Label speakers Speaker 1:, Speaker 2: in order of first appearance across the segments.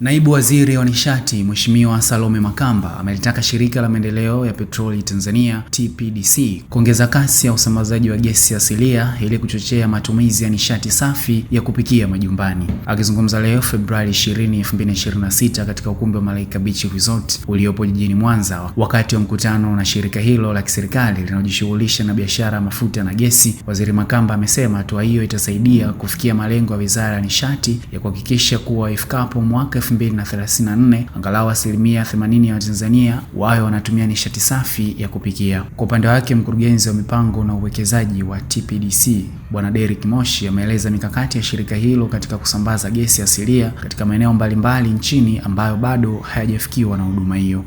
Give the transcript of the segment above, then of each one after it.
Speaker 1: Naibu Waziri wa Nishati Mheshimiwa Salome Makamba amelitaka Shirika la Maendeleo ya Petroli Tanzania TPDC kuongeza kasi ya usambazaji wa gesi asilia ili kuchochea matumizi ya nishati safi ya kupikia majumbani. Akizungumza leo Februari 20, 2026 katika ukumbi wa Malaika Beach Resort uliopo jijini Mwanza wakati wa mkutano na shirika hilo la kiserikali linalojishughulisha na biashara ya mafuta na gesi, Waziri Makamba amesema hatua hiyo itasaidia kufikia malengo ya Wizara ya Nishati ya kuhakikisha kuwa ifikapo mwaka 2034 angalau 80% ya Watanzania wawe wanatumia nishati safi ya kupikia. Kwa upande wake, mkurugenzi wa mipango na uwekezaji wa TPDC Bwana Derrick Moshi ameeleza mikakati ya shirika hilo katika kusambaza gesi asilia katika maeneo mbalimbali nchini ambayo bado hayajafikiwa na huduma hiyo.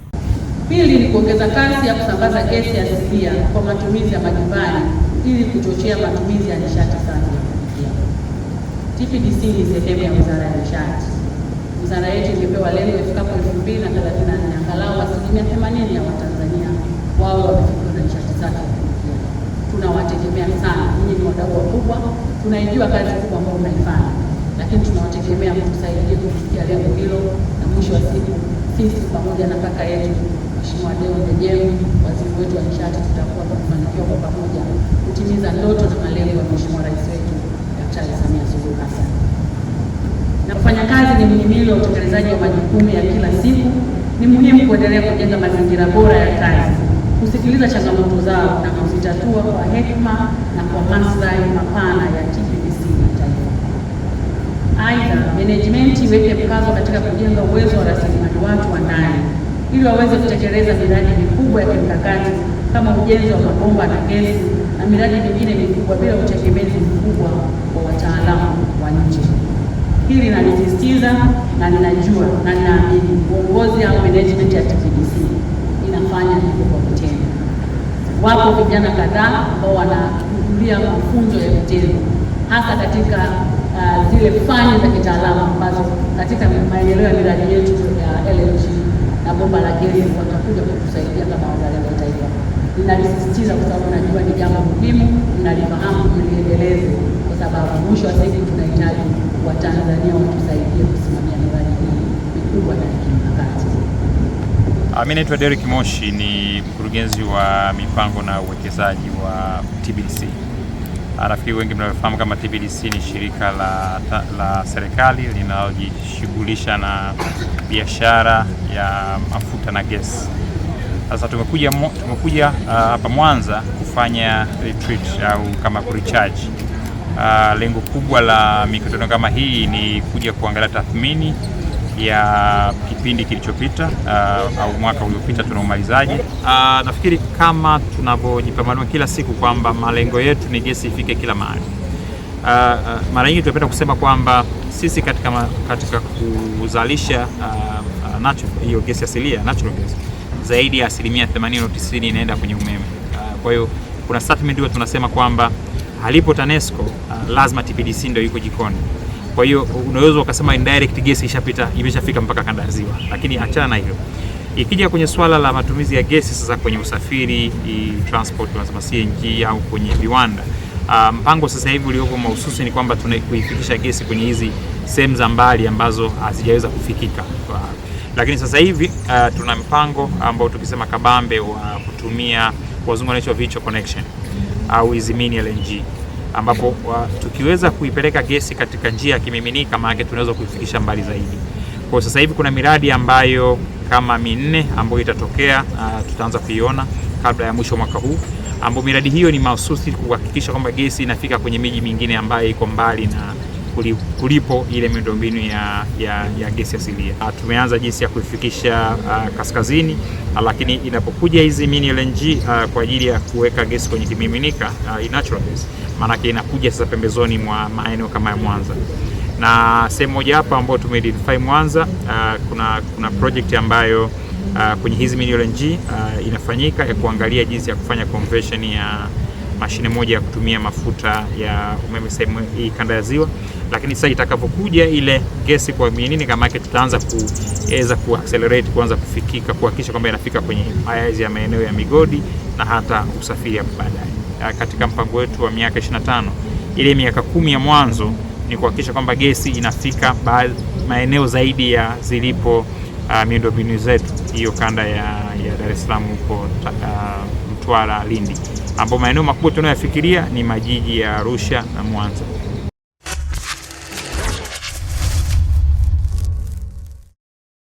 Speaker 2: Pili ni kuongeza kasi ya kusambaza gesi asilia kwa matumizi ya majumbani ili kuchochea matumizi ya nishati safi ya kupikia. TPDC ni sehemu ya Wizara ya Nishati. Wizara yetu imepewa lengo ifikapo 2034 angalau 80% ya Watanzania wao wamefikiwa na nishati safi ya kupikia. Tunawategemea sana, nyinyi ni wadau wakubwa, tunaijua kazi kubwa ambayo mnaifanya, lakini tunawategemea mtusaidie kufikia lengo hilo, na mwisho wa siku sisi pamoja na kaka yetu Mheshimiwa Deo Ndejembi, waziri wetu wa nishati, tutakuwa kufanikiwa kwa pamoja kutimiza ndoto na malengo ya Mheshimiwa Rais wetu Daktari Samia Suluhu Hassan. Na kufanya kazi ni muhimili wa utekelezaji wa majukumu ya kila siku. Ni muhimu kuendelea kujenga mazingira bora ya kazi, kusikiliza changamoto zao na kuzitatua kwa hekima na kwa maslahi mapana ya TPDC na taifa. Aidha, management iweke mkazo katika kujenga uwezo wa rasilimali watu wa ndani ili waweze kutekeleza miradi mikubwa ya kimkakati kama ujenzi wa mabomba na gesi na miradi mingine mikubwa bila utegemezi mkubwa wa wataalamu wa nje. Hili nalisisitiza na ninajua na ninaamini uongozi au management ya TPDC inafanya hivyo kwa vitendo. Wapo vijana kadhaa ambao wanahudhuria mafunzo ya vitendo hasa katika zile fani za kitaalamu ambazo katika maendeleo ya miradi yetu ya LNG na bomba la gesi watakuja kutusaidia kama wazalendo wa taifa. Ninalisisitiza kwa sababu najua ni jambo muhimu, ninalifahamu, niliendeleze kwa sababu mwisho wa siku tunahitaji Watanzania watusaidie kusimamia miradi hii mikubwa na kimkakati.
Speaker 3: Mimi naitwa Derrick Moshi, ni mkurugenzi wa mipango na uwekezaji wa TPDC. Nafikiri wengi mnafahamu kama TPDC ni shirika la serikali linalojishughulisha na biashara ya mafuta na gesi. Sasa tumekuja hapa Mwanza kufanya retreat au kama recharge. Lengo kubwa la mikutano kama hii ni kuja kuangalia tathmini ya kipindi kilichopita au mwaka uliopita tunaumalizaje. Nafikiri kama tunavyojipambanua kila siku kwamba malengo yetu ni gesi ifike kila mahali. Mara nyingi tunapenda kusema kwamba sisi katika kuzalisha hiyo gesi asilia, natural gas, zaidi ya 80% au 90% inaenda kwenye umeme. Kwa hiyo kuna statement hiyo tunasema kwamba halipo TANESCO lazima TPDC ndio yuko jikoni. Kwa hiyo unaweza ukasema indirect gas imeshafika mpaka kanda ya Ziwa, lakini achana na hiyo. Ikija kwenye swala la matumizi ya gesi sasa kwenye usafiri, transport, tunasema CNG au kwenye viwanda, mpango sasa hivi uliopo mahususi ni kwamba tunakuifikisha gesi kwenye hizi sehemu za mbali ambazo hazijaweza kufikika. Lakini sasa hivi tuna mpango ambao tukisema kabambe wa kutumia wazungu wanaitwa virtual connection au hizi mini LNG, ambapo tukiweza kuipeleka gesi katika njia ya kimiminika maana tunaweza kuifikisha mbali zaidi. Kwa sasa hivi kuna miradi ambayo kama 4 ambayo itatokea, tutaanza kuiona kabla ya mwisho mwaka huu, ambapo miradi hiyo ni mahususi kuhakikisha kwamba gesi inafika kwenye miji mingine ambayo iko mbali na kulipo ile miundombinu ya gesi asilia. Tumeanza jinsi ya kuifikisha kaskazini, lakini inapokuja hizi mini LNG kwa ajili ya kuweka gesi kwenye kimiminika, natural gas, maana inakuja sasa pembezoni mwa maeneo kama ya Mwanza. Na sehemu moja hapa ambayo tumeidentify Mwanza, kuna project ambayo kwenye hizi mini LNG inafanyika ya kuangalia jinsi ya kufanya conversion ya mashine moja ya kutumia mafuta ya umeme sehemu hii kanda ya Ziwa. Lakini sasa itakapokuja ile gesi kwa minini kama yake, tutaanza kuweza kuaccelerate, kuanza kufikika, kuhakikisha kwamba inafika kwenye haya maeneo ya migodi na hata usafiri hapo baadaye. Katika mpango wetu wa miaka 25, ile miaka 10 ya mwanzo ni kuhakikisha kwamba gesi inafika maeneo zaidi ya zilipo miundombinu zetu, hiyo kanda ya Dar es Salaam huko Mtwara, Lindi, ambapo maeneo makubwa tunayofikiria ni majiji ya Arusha na Mwanza.